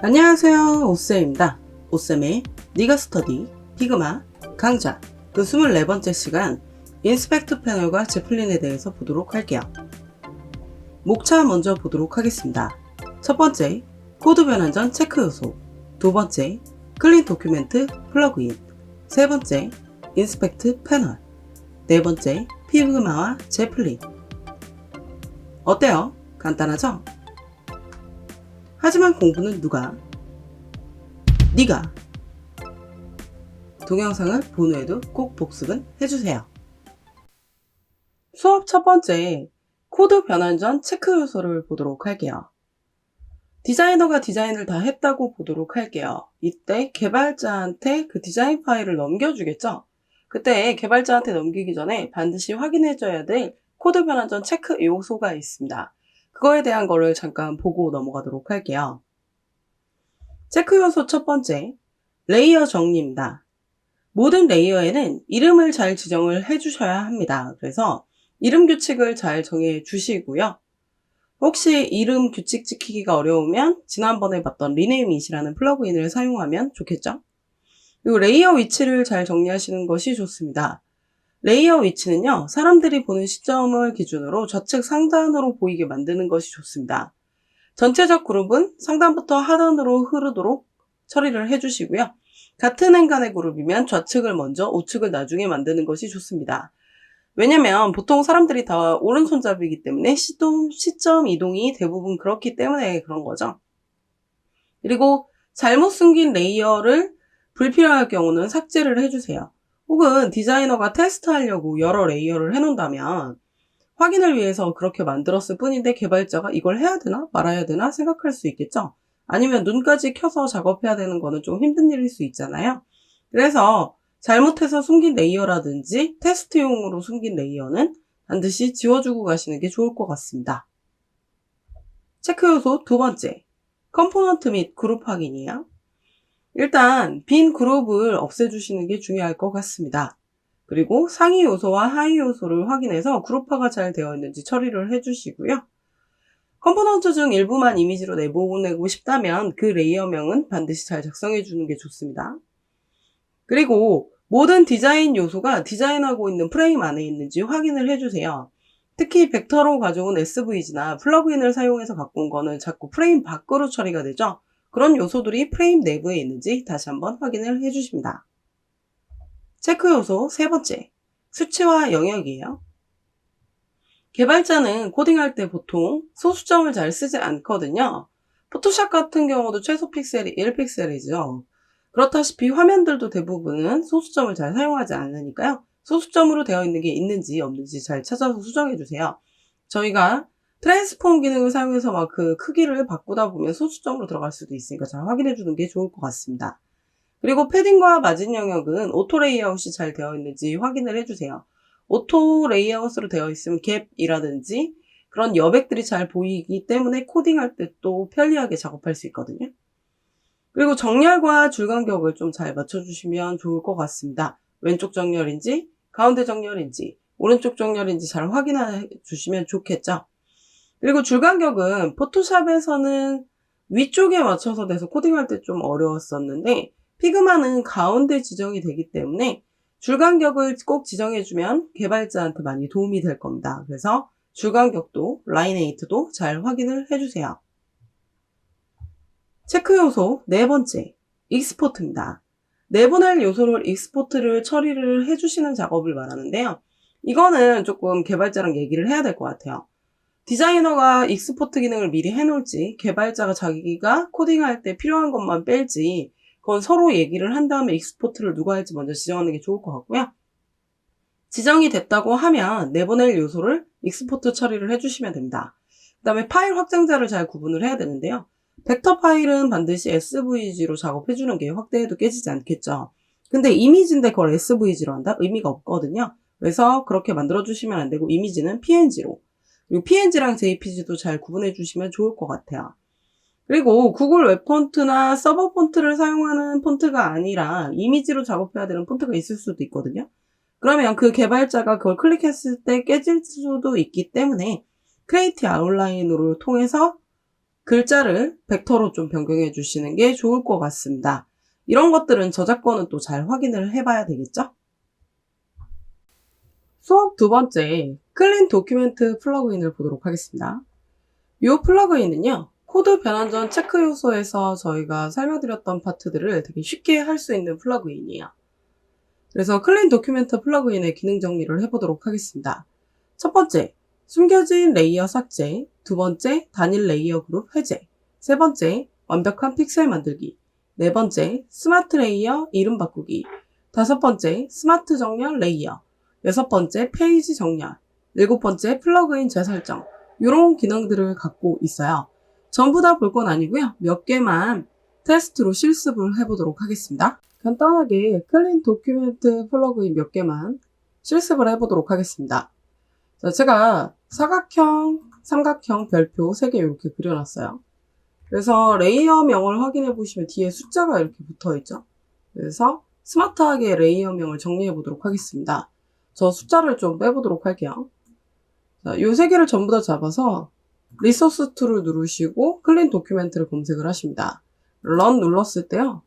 안녕하세요, 오쌤입니다. 오쌤의 네가 스터디 피그마 강좌 그 24번째 시간 인스펙트 패널과 제플린에 대해서 보도록 할게요. 목차 먼저 보도록 하겠습니다. 첫 번째, 코드 변환 전 체크 요소. 두 번째, 클린 도큐멘트 플러그인. 세 번째, 인스펙트 패널. 네 번째, 피그마와 제플린. 어때요? 간단하죠? 하지만 공부는 누가? 네가. 동영상을 본 후에도 꼭 복습은 해주세요. 수업 첫 번째, 코드 변환 전 체크 요소를 보도록 할게요. 디자이너가 디자인을 다 했다고 보도록 할게요. 이때 개발자한테 그 디자인 파일을 넘겨주겠죠? 그때 개발자한테 넘기기 전에 반드시 확인해줘야 될 코드 변환 전 체크 요소가 있습니다. 그거에 대한 거를 잠깐 보고 넘어가도록 할게요. 체크 요소 첫 번째, 레이어 정리입니다. 모든 레이어에는 이름을 잘 지정을 해주셔야 합니다. 그래서 이름 규칙을 잘 정해 주시고요. 혹시 이름 규칙 지키기가 어려우면 지난번에 봤던 리네임잇이라는 플러그인을 사용하면 좋겠죠? 그리고 레이어 위치를 잘 정리하시는 것이 좋습니다. 레이어 위치는요, 사람들이 보는 시점을 기준으로 좌측 상단으로 보이게 만드는 것이 좋습니다. 전체적 그룹은 상단부터 하단으로 흐르도록 처리를 해주시고요. 같은 행간의 그룹이면 좌측을 먼저, 우측을 나중에 만드는 것이 좋습니다. 왜냐면 보통 사람들이 다 오른손잡이기 때문에 시점 이동이 대부분 그렇기 때문에 그런 거죠. 그리고 잘못 숨긴 레이어를 불필요할 경우는 삭제를 해주세요. 혹은 디자이너가 테스트하려고 여러 레이어를 해놓는다면 확인을 위해서 그렇게 만들었을 뿐인데 개발자가 이걸 해야 되나 말아야 되나 생각할 수 있겠죠. 아니면 눈까지 켜서 작업해야 되는 거는 좀 힘든 일일 수 있잖아요. 그래서 잘못해서 숨긴 레이어라든지 테스트용으로 숨긴 레이어는 반드시 지워주고 가시는 게 좋을 것 같습니다. 체크 요소 두 번째, 컴포넌트 및 그룹 확인이에요. 일단 빈 그룹을 없애주시는 게 중요할 것 같습니다. 그리고 상위 요소와 하위 요소를 확인해서 그룹화가 잘 되어 있는지 처리를 해주시고요. 컴포넌트 중 일부만 이미지로 내보내고 싶다면 그 레이어명은 반드시 잘 작성해 주는 게 좋습니다. 그리고 모든 디자인 요소가 디자인하고 있는 프레임 안에 있는지 확인을 해주세요. 특히 벡터로 가져온 SVG나 플러그인을 사용해서 갖고 온 거는 자꾸 프레임 밖으로 처리가 되죠. 그런 요소들이 프레임 내부에 있는지 다시 한번 확인을 해주십니다. 체크 요소 세 번째, 수치와 영역이에요. 개발자는 코딩할 때 보통 소수점을 잘 쓰지 않거든요. 포토샵 같은 경우도 최소 픽셀이 1픽셀이죠. 그렇다시피 화면들도 대부분은 소수점을 잘 사용하지 않으니까요. 소수점으로 되어 있는 게 있는지 없는지 잘 찾아서 수정해주세요. 저희가 트랜스폼 기능을 사용해서 막 그 크기를 바꾸다 보면 소수점으로 들어갈 수도 있으니까 잘 확인해주는 게 좋을 것 같습니다. 그리고 패딩과 마진 영역은 오토 레이아웃이 잘 되어 있는지 확인을 해주세요. 오토 레이아웃으로 되어 있으면 갭이라든지 그런 여백들이 잘 보이기 때문에 코딩할 때 또 편리하게 작업할 수 있거든요. 그리고 정렬과 줄간격을 좀 잘 맞춰주시면 좋을 것 같습니다. 왼쪽 정렬인지 가운데 정렬인지 오른쪽 정렬인지 잘 확인해 주시면 좋겠죠. 그리고 줄간격은 포토샵에서는 위쪽에 맞춰서 돼서 코딩할 때 좀 어려웠었는데 피그마는 가운데 지정이 되기 때문에 줄간격을 꼭 지정해주면 개발자한테 많이 도움이 될 겁니다. 그래서 줄간격도 라인에이트도 잘 확인을 해주세요. 체크 요소 네 번째, 익스포트입니다. 내보낼 요소를 익스포트를 처리를 해주시는 작업을 말하는데요. 이거는 조금 개발자랑 얘기를 해야 될 것 같아요. 디자이너가 익스포트 기능을 미리 해놓을지 개발자가 자기가 코딩할 때 필요한 것만 뺄지 그건 서로 얘기를 한 다음에 익스포트를 누가 할지 먼저 지정하는 게 좋을 것 같고요. 지정이 됐다고 하면 내보낼 요소를 익스포트 처리를 해주시면 됩니다. 그 다음에 파일 확장자를 잘 구분을 해야 되는데요. 벡터 파일은 반드시 SVG로 작업해주는 게 확대해도 깨지지 않겠죠. 근데 이미지인데 그걸 SVG로 한다? 의미가 없거든요. 그래서 그렇게 만들어주시면 안 되고 이미지는 PNG로 그리고 PNG랑 JPG도 잘 구분해 주시면 좋을 것 같아요. 그리고 구글 웹 폰트나 서버 폰트를 사용하는 폰트가 아니라 이미지로 작업해야 되는 폰트가 있을 수도 있거든요. 그러면 그 개발자가 그걸 클릭했을 때 깨질 수도 있기 때문에 크리에이트 아웃라인으로 통해서 글자를 벡터로 좀 변경해 주시는 게 좋을 것 같습니다. 이런 것들은 저작권은 또 잘 확인을 해봐야 되겠죠? 수업 두 번째, 클린 도큐멘트 플러그인을 보도록 하겠습니다. 이 플러그인은요, 코드 변환 전 체크 요소에서 저희가 설명드렸던 파트들을 되게 쉽게 할 수 있는 플러그인이에요. 그래서 클린 도큐멘트 플러그인의 기능 정리를 해보도록 하겠습니다. 첫 번째, 숨겨진 레이어 삭제. 두 번째, 단일 레이어 그룹 해제. 세 번째, 완벽한 픽셀 만들기. 네 번째, 스마트 레이어 이름 바꾸기. 다섯 번째, 스마트 정렬 레이어. 여섯 번째, 페이지 정렬. 일곱 번째, 플러그인 재설정. 이런 기능들을 갖고 있어요. 전부 다 볼 건 아니고요. 몇 개만 테스트로 실습을 해보도록 하겠습니다. 간단하게 클린 도큐멘트 플러그인 몇 개만 실습을 해보도록 하겠습니다. 자, 제가 사각형, 삼각형, 별표 3개 이렇게 그려놨어요. 그래서 레이어명을 확인해 보시면 뒤에 숫자가 이렇게 붙어 있죠. 그래서 스마트하게 레이어명을 정리해 보도록 하겠습니다. 저 숫자를 좀 빼보도록 할게요. 자, 요 3개를 전부 다 잡아서 리소스 툴을 누르시고 클린 도큐멘트를 검색을 하십니다. 런 눌렀을 때요.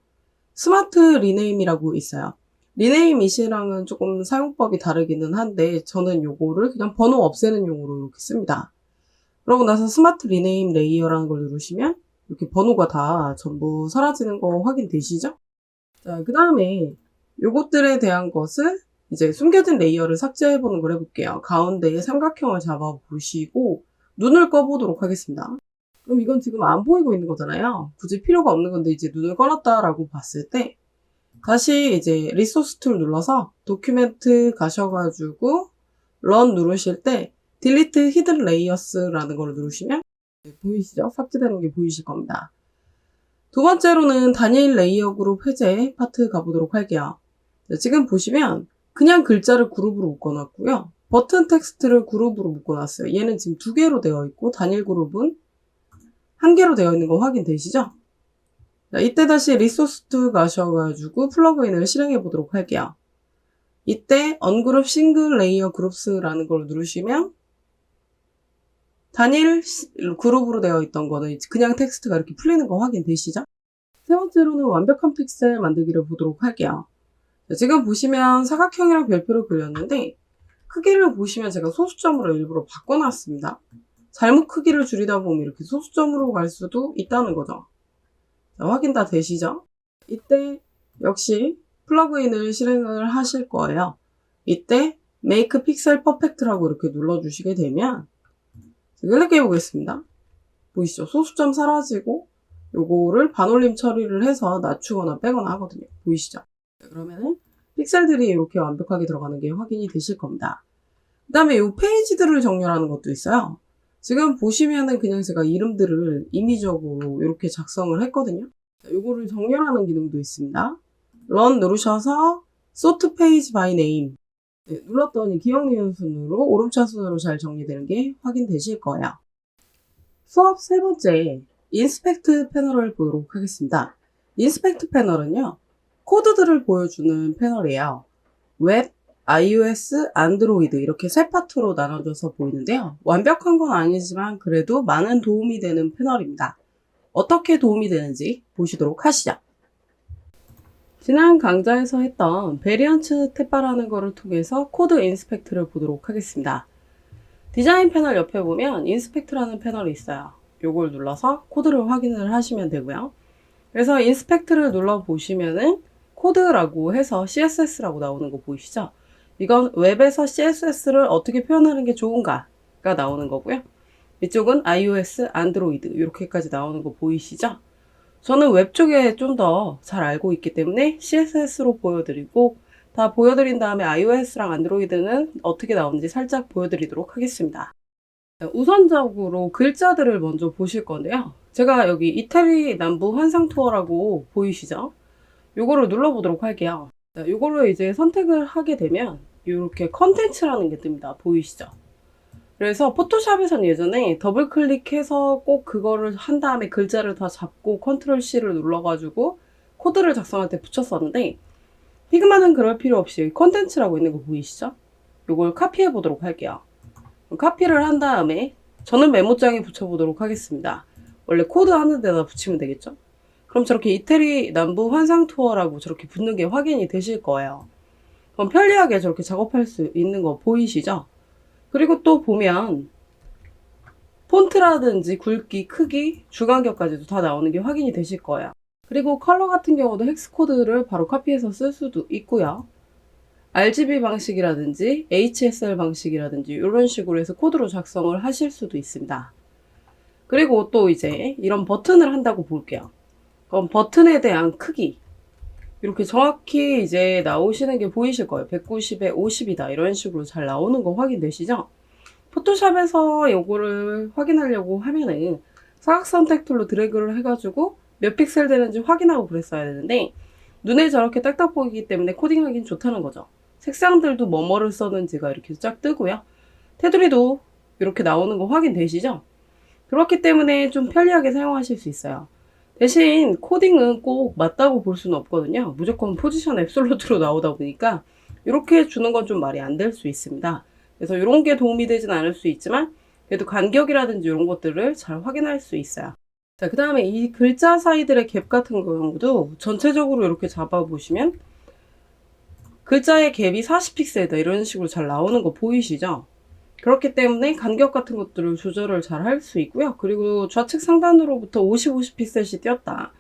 스마트 리네임이라고 있어요. 리네임 이시랑은 조금 사용법이 다르기는 한데 저는 요거를 그냥 번호 없애는 용으로 이렇게 씁니다. 그러고 나서 스마트 리네임 레이어라는 걸 누르시면 이렇게 번호가 다 전부 사라지는 거 확인되시죠? 자, 그 다음에 요것들에 대한 것을 이제 숨겨진 레이어를 삭제해보는 걸 해볼게요. 가운데에 삼각형을 잡아보시고 눈을 꺼보도록 하겠습니다. 그럼 이건 지금 안 보이고 있는 거잖아요. 굳이 필요가 없는 건데 이제 눈을 꺼놨다라고 봤을 때 다시 이제 리소스 툴 눌러서 도큐멘트 가셔가지고 런 누르실 때 딜리트 히든 레이어스라는 걸 누르시면 보이시죠? 삭제되는 게 보이실 겁니다. 두 번째로는 단일 레이어 그룹 해제 파트 가보도록 할게요. 지금 보시면 그냥 글자를 그룹으로 묶어놨고요. 버튼 텍스트를 그룹으로 묶어놨어요. 얘는 지금 2개로 되어 있고 단일 그룹은 1개로 되어 있는 거 확인되시죠? 자, 이때 다시 리소스 툴 가셔가지고 플러그인을 실행해 보도록 할게요. 이때 언그룹 싱글 레이어 그룹스라는 걸 누르시면 단일 그룹으로 되어 있던 거는 그냥 텍스트가 이렇게 풀리는 거 확인되시죠? 세 번째로는 완벽한 픽셀 만들기를 보도록 할게요. 자, 지금 보시면 사각형이랑 별표를 그렸는데 크기를 보시면 제가 소수점으로 일부러 바꿔놨습니다. 잘못 크기를 줄이다 보면 이렇게 소수점으로 갈 수도 있다는 거죠. 자, 확인 다 되시죠? 이때 역시 플러그인을 실행을 하실 거예요. 이때 Make Pixel Perfect라고 이렇게 눌러주시게 되면 클릭해 보겠습니다. 보이시죠? 소수점 사라지고 요거를 반올림 처리를 해서 낮추거나 빼거나 하거든요. 보이시죠? 그러면은 픽셀들이 이렇게 완벽하게 들어가는 게 확인이 되실 겁니다. 그 다음에 이 페이지들을 정렬하는 것도 있어요. 지금 보시면은 그냥 제가 이름들을 임의적으로 이렇게 작성을 했거든요. 요거를 정렬하는 기능도 있습니다. 런 누르셔서 Sort Page by Name 눌렀더니 기억 니은 순으로 오름차순으로 잘 정리되는 게 확인되실 거예요. 수업 세 번째, 인스펙트 패널을 보도록 하겠습니다. 인스펙트 패널은요, 코드들을 보여주는 패널이에요. 웹, iOS, 안드로이드 이렇게 세 파트로 나눠져서 보이는데요. 완벽한 건 아니지만 그래도 많은 도움이 되는 패널입니다. 어떻게 도움이 되는지 보시도록 하시죠. 지난 강좌에서 했던 베리언츠 탭바라는 거를 통해서 코드 인스펙트를 보도록 하겠습니다. 디자인 패널 옆에 보면 인스펙트라는 패널이 있어요. 요걸 눌러서 코드를 확인을 하시면 되고요. 그래서 인스펙트를 눌러보시면은 코드라고 해서 CSS라고 나오는 거 보이시죠? 이건 웹에서 CSS를 어떻게 표현하는 게 좋은가가 나오는 거고요. 이쪽은 iOS, 안드로이드 이렇게까지 나오는 거 보이시죠? 저는 웹 쪽에 좀 더 잘 알고 있기 때문에 CSS로 보여드리고 다 보여드린 다음에 iOS랑 안드로이드는 어떻게 나오는지 살짝 보여드리도록 하겠습니다. 우선적으로 글자들을 먼저 보실 건데요. 제가 여기 이태리 남부 환상 투어라고 보이시죠? 요거를 눌러보도록 할게요. 요거를 이제 선택을 하게 되면 이렇게 컨텐츠라는 게 뜹니다. 보이시죠? 그래서 포토샵에서는 예전에 더블 클릭해서 꼭 그거를 한 다음에 글자를 다 잡고 컨트롤 C를 눌러가지고 코드를 작성할 때 붙였었는데 피그마는 그럴 필요 없이 컨텐츠라고 있는 거 보이시죠? 요걸 카피해 보도록 할게요. 카피를 한 다음에 저는 메모장에 붙여보도록 하겠습니다. 원래 코드 하는 데다 붙이면 되겠죠? 그럼 저렇게 이태리 남부 환상 투어라고 저렇게 붙는 게 확인이 되실 거예요. 그럼 편리하게 저렇게 작업할 수 있는 거 보이시죠? 그리고 또 보면 폰트라든지 굵기, 크기, 주간격까지도 다 나오는 게 확인이 되실 거예요. 그리고 컬러 같은 경우도 헥스 코드를 바로 카피해서 쓸 수도 있고요. RGB 방식이라든지 HSL 방식이라든지 이런 식으로 해서 코드로 작성을 하실 수도 있습니다. 그리고 또 이제 이런 버튼을 한다고 볼게요. 그럼 버튼에 대한 크기 이렇게 정확히 이제 나오시는 게 보이실 거예요. 190에 50이다 이런 식으로 잘 나오는 거 확인되시죠? 포토샵에서 요거를 확인하려고 하면은 사각 선택 툴로 드래그를 해가지고 몇 픽셀 되는지 확인하고 그랬어야 되는데 눈에 저렇게 딱딱 보이기 때문에 코딩하기는 좋다는 거죠. 색상들도 뭐뭐를 썼는지가 이렇게 쫙 뜨고요. 테두리도 이렇게 나오는 거 확인되시죠? 그렇기 때문에 좀 편리하게 사용하실 수 있어요. 대신 코딩은 꼭 맞다고 볼 수는 없거든요. 무조건 포지션 앱솔루트로 나오다 보니까 이렇게 주는 건 좀 말이 안 될 수 있습니다. 그래서 이런 게 도움이 되진 않을 수 있지만 그래도 간격이라든지 이런 것들을 잘 확인할 수 있어요. 자, 그 다음에 이 글자 사이들의 갭 같은 경우도 전체적으로 이렇게 잡아보시면 글자의 갭이 40픽셀이다 이런 식으로 잘 나오는 거 보이시죠? 그렇기 때문에 간격 같은 것들을 조절을 잘 할 수 있고요. 그리고 좌측 상단으로부터 50픽셀씩 띄었다.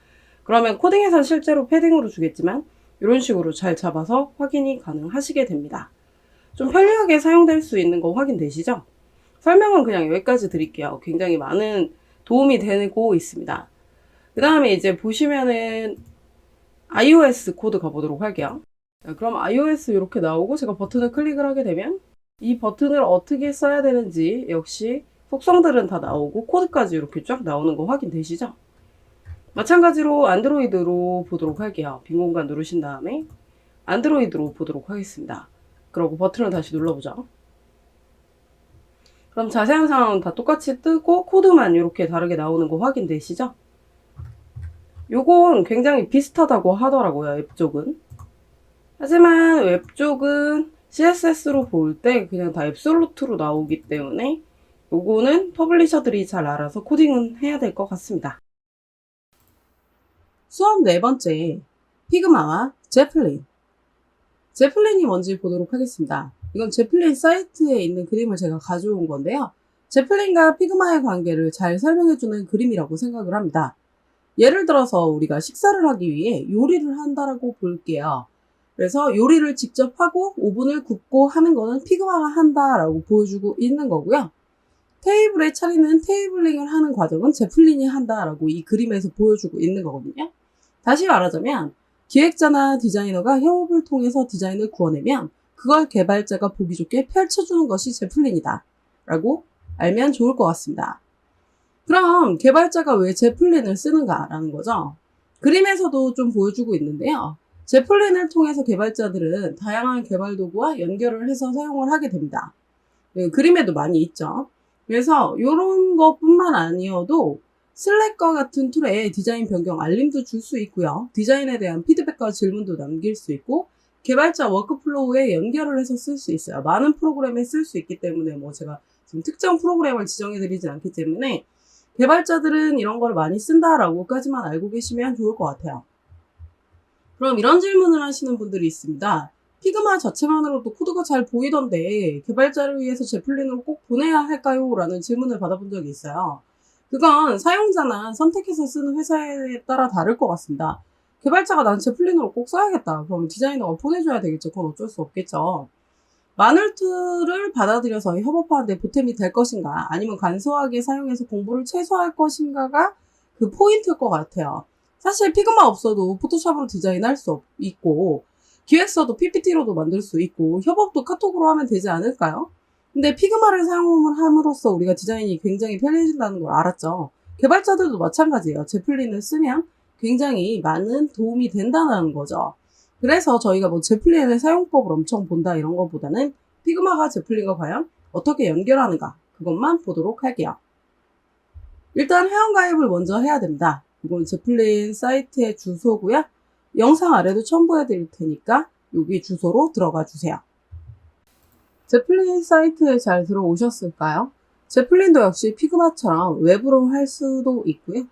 그러면 코딩에서 실제로 패딩으로 주겠지만 이런 식으로 잘 잡아서 확인이 가능하시게 됩니다. 좀 편리하게 사용될 수 있는 거 확인되시죠? 설명은 그냥 여기까지 드릴게요. 굉장히 많은 도움이 되고 있습니다. 그 다음에 이제 보시면은 iOS 코드 가보도록 할게요. 그럼 iOS 이렇게 나오고 제가 버튼을 클릭을 하게 되면 이 버튼을 어떻게 써야 되는지 역시 속성들은 다 나오고 코드까지 이렇게 쫙 나오는 거 확인되시죠? 마찬가지로 안드로이드로 보도록 할게요. 빈 공간 누르신 다음에 안드로이드로 보도록 하겠습니다. 그러고 버튼을 다시 눌러보죠. 그럼 자세한 상황은 다 똑같이 뜨고 코드만 이렇게 다르게 나오는 거 확인되시죠? 요건 굉장히 비슷하다고 하더라고요, 앱 쪽은. 하지만 웹 쪽은 CSS로 볼 때 그냥 다 앱솔루트로 나오기 때문에 요거는 퍼블리셔들이 잘 알아서 코딩은 해야 될 것 같습니다. 수업 네 번째, 피그마와 제플린. 제플린이 뭔지 보도록 하겠습니다. 이건 제플린 사이트에 있는 그림을 제가 가져온 건데요. 제플린과 피그마의 관계를 잘 설명해주는 그림이라고 생각을 합니다. 예를 들어서 우리가 식사를 하기 위해 요리를 한다라고 볼게요. 그래서 요리를 직접 하고 오븐을 굽고 하는 거는 피그마가 한다라고 보여주고 있는 거고요. 테이블에 차리는 테이블링을 하는 과정은 제플린이 한다라고 이 그림에서 보여주고 있는 거거든요. 다시 말하자면 기획자나 디자이너가 협업을 통해서 디자인을 구워내면 그걸 개발자가 보기 좋게 펼쳐주는 것이 제플린이다 라고 알면 좋을 것 같습니다. 그럼 개발자가 왜 제플린을 쓰는가 라는 거죠. 그림에서도 좀 보여주고 있는데요. 제플린을 통해서 개발자들은 다양한 개발 도구와 연결을 해서 사용을 하게 됩니다. 그림에도 많이 있죠. 그래서 이런 것뿐만 아니어도 슬랙과 같은 툴에 디자인 변경 알림도 줄 수 있고요. 디자인에 대한 피드백과 질문도 남길 수 있고 개발자 워크플로우에 연결을 해서 쓸 수 있어요. 많은 프로그램에 쓸 수 있기 때문에 뭐 제가 지금 특정 프로그램을 지정해 드리진 않기 때문에 개발자들은 이런 걸 많이 쓴다라고까지만 알고 계시면 좋을 것 같아요. 그럼 이런 질문을 하시는 분들이 있습니다. 피그마 자체만으로도 코드가 잘 보이던데 개발자를 위해서 제플린으로 꼭 보내야 할까요? 라는 질문을 받아본 적이 있어요. 그건 사용자나 선택해서 쓰는 회사에 따라 다를 것 같습니다. 개발자가 난 제플린으로 꼭 써야겠다. 그럼 디자이너가 보내줘야 되겠죠. 그건 어쩔 수 없겠죠. 마늘 툴을 받아들여서 협업하는데 보탬이 될 것인가 아니면 간소하게 사용해서 공부를 최소화할 것인가가 그 포인트일 것 같아요. 사실 피그마 없어도 포토샵으로 디자인할 수 있고 기획서도 PPT로도 만들 수 있고 협업도 카톡으로 하면 되지 않을까요? 근데 피그마를 사용함으로써 우리가 디자인이 굉장히 편해진다는 걸 알았죠. 개발자들도 마찬가지예요. 제플린을 쓰면 굉장히 많은 도움이 된다는 거죠. 그래서 저희가 뭐 제플린의 사용법을 엄청 본다 이런 것보다는 피그마가 제플린과 과연 어떻게 연결하는가 그것만 보도록 할게요. 일단 회원가입을 먼저 해야 됩니다. 이건 제플린 사이트의 주소고요. 영상 아래도 첨부해 드릴 테니까 여기 주소로 들어가 주세요. 제플린 사이트에 잘 들어오셨을까요? 제플린도 역시 피그마처럼 외부로 할 수도 있고요.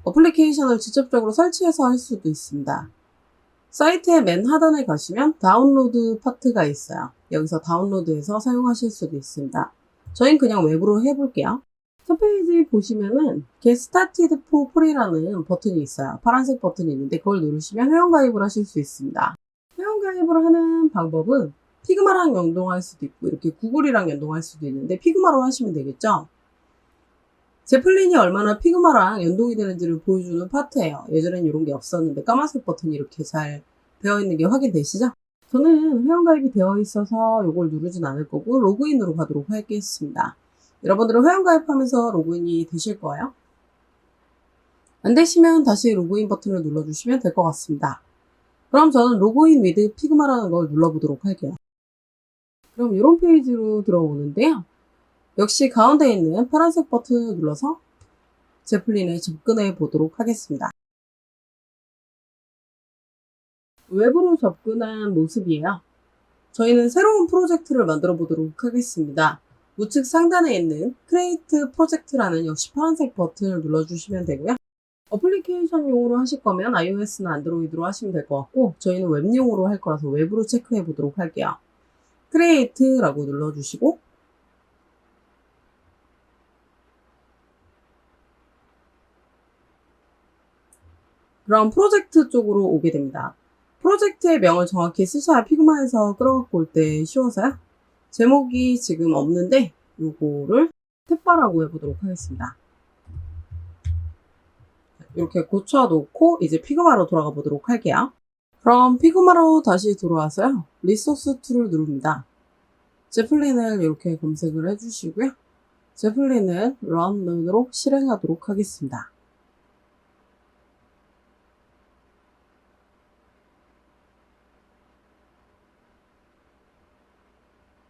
어플리케이션을 직접적으로 설치해서 할 수도 있습니다. 사이트의 맨 하단에 가시면 다운로드 파트가 있어요. 여기서 다운로드해서 사용하실 수도 있습니다. 저희는 그냥 외부로 해볼게요. 첫 페이지 보시면은 Get Started for Free라는 버튼이 있어요. 파란색 버튼이 있는데 그걸 누르시면 회원가입을 하실 수 있습니다. 회원가입을 하는 방법은 피그마랑 연동할 수도 있고 이렇게 구글이랑 연동할 수도 있는데 피그마로 하시면 되겠죠. 제플린이 얼마나 피그마랑 연동이 되는지를 보여주는 파트예요. 예전엔 이런 게 없었는데 까만색 버튼이 이렇게 잘 되어 있는 게 확인되시죠? 저는 회원가입이 되어 있어서 이걸 누르진 않을 거고 로그인으로 가도록 하겠습니다. 여러분들은 회원가입하면서 로그인이 되실 거예요. 안 되시면 다시 로그인 버튼을 눌러주시면 될 것 같습니다. 그럼 저는 로그인 위드 피그마라는 걸 눌러보도록 할게요. 그럼 이런 페이지로 들어오는데요. 역시 가운데 있는 파란색 버튼을 눌러서 제플린에 접근해 보도록 하겠습니다. 외부로 접근한 모습이에요. 저희는 새로운 프로젝트를 만들어 보도록 하겠습니다. 우측 상단에 있는 Create Project라는 역시 파란색 버튼을 눌러주시면 되고요. 어플리케이션용으로 하실 거면 iOS나 안드로이드로 하시면 될 것 같고 저희는 웹용으로 할 거라서 웹으로 체크해 보도록 할게요. Create라고 눌러주시고 그럼 프로젝트 쪽으로 오게 됩니다. 프로젝트의 명을 정확히 쓰셔야 피그마에서 끌어갖고 올 때 쉬워서요. 제목이 지금 없는데 요거를 탭바라고 해보도록 하겠습니다. 이렇게 고쳐놓고 이제 피그마로 돌아가 보도록 할게요. 그럼 피그마로 다시 들어와서요. 리소스 툴을 누릅니다. 제플린을 이렇게 검색을 해주시고요. 제플린을 런으로 실행하도록 하겠습니다.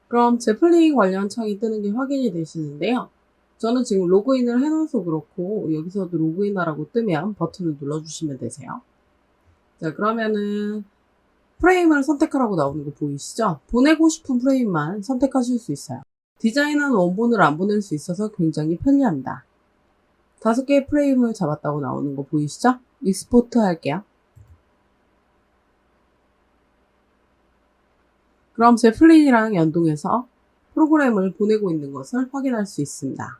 그럼 제플린 관련 창이 뜨는 게 확인이 되시는데요. 저는 지금 로그인을 해놔서 그렇고 여기서도 로그인하라고 뜨면 버튼을 눌러주시면 되세요. 자, 그러면은 프레임을 선택하라고 나오는 거 보이시죠? 보내고 싶은 프레임만 선택하실 수 있어요. 디자인한 원본을 안 보낼 수 있어서 굉장히 편리합니다. 5개의 프레임을 잡았다고 나오는 거 보이시죠? 익스포트 할게요. 그럼 제플린이랑 연동해서 프로그램을 보내고 있는 것을 확인할 수 있습니다.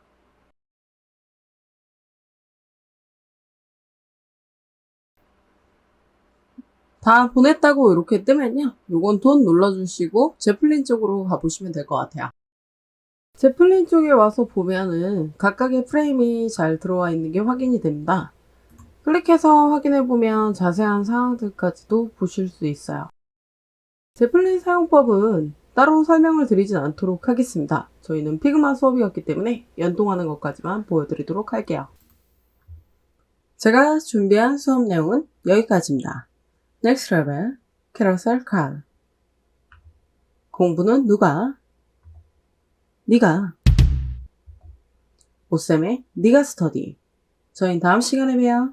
다 보냈다고 이렇게 뜨면요. 요건 돈 눌러주시고 제플린 쪽으로 가보시면 될 것 같아요. 제플린 쪽에 와서 보면은 각각의 프레임이 잘 들어와 있는 게 확인이 됩니다. 클릭해서 확인해보면 자세한 사항들까지도 보실 수 있어요. 제플린 사용법은 따로 설명을 드리진 않도록 하겠습니다. 저희는 피그마 수업이었기 때문에 연동하는 것까지만 보여드리도록 할게요. 제가 준비한 수업 내용은 여기까지입니다. Next Level, Carousel Card. 공부는 누가? 네가. 오쌤의 네가 스터디. 저희는 다음 시간에 봬요.